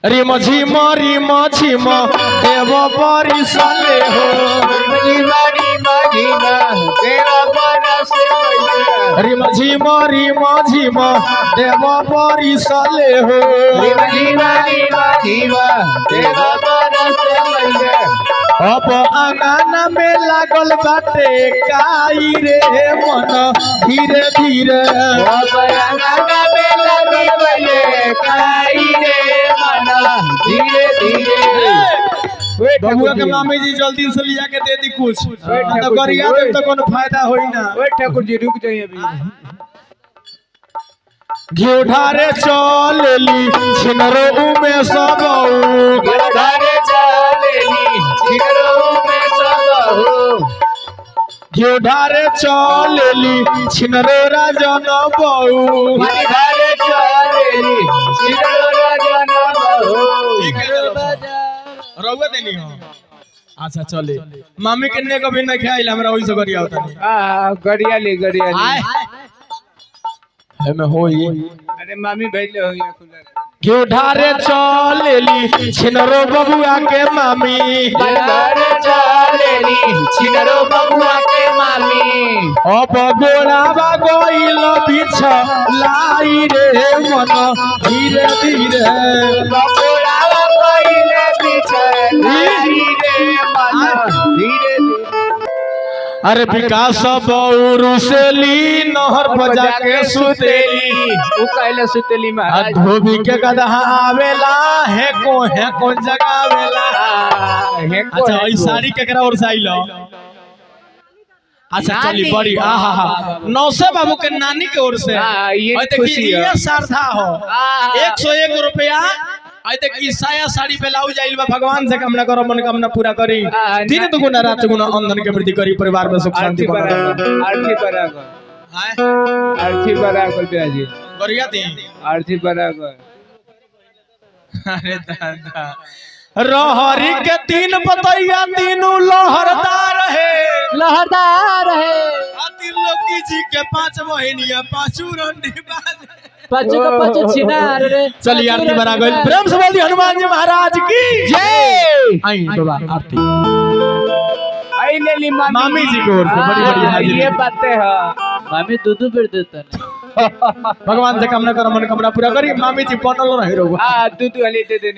रिम झिम देव परिसले हो रिम झिम देव परिसले हो अब आंगन में लागल बाटे काई रे मन धीरे धीरे बबुआ के मामी जी जल्दी से लिया के दे दी कुछ तो गरिया दे तो कोनो फायदा होई ना। ओए ठाकुर जी रुक जाइए अभी घिउ ढारे चलेली छिनरो में सबऊ ढारे चलेली छिनरो में सबऊ घिउ ढारे चलेली छिनरो राजन बऊ ढारे चलेली छिनरो राजन बऊ रउआ देनी हो। अच्छा चले मामी के ने कभी नहीं खाइल हमरा ओइ से गरिया होता नहीं हां गरिया ले है में होई। अरे मामी भइले हो या खुला घिउ ढारे चलेली छिनरो बबुआ के मामी ढारे चलेली छिनरो बबुआ के मामी अब गोड़ावा गइल बिछ लाई रे मन धीरे धीरे बबुआवा गइल बिछ लाई रे मन धीरे अरे विकास बौरुसेली नहर पर जाके सुतेली उ कहले सुतेली महाराज धोबी के गधा आवेला है को जगावेला अच्छा ई साड़ी केकरा और साइलो अच्छा चली बड़ी आहा हा नौसे बाबू के नानी के ओर से ये खुशी है। ये श्रद्धा हो 101 रुपया आई तक ई साया साड़ी ब्लाउज आइल बा भगवान से कामना करो मन कामना पूरा करी दिन दुगुना रात गुना अंधन के वृद्धि करी परिवार में सुख शांति बना आरती बराबर ब्याजी गरिया दी आरती बराबर अरे दादा रहरी के तीन पतैया तीनों लहरदार है आ त्रिलोकी जी के 5 महीनिया 5 रंडी बाज पाँचों का पाँचों छिनार रे। चलिए आरती बना गई प्रेम से बोलिए हनुमान जी महाराज की जय। आई बाबा आरती आई ले ली मामी जी की ओर से बड़ी बड़ी हाजिरी ये बातें है मामी दूध बेर देता है भगवान से कामना करो मन कामना पूरा करी मामी जी बनल रही रहो दूध वाली दे देनी।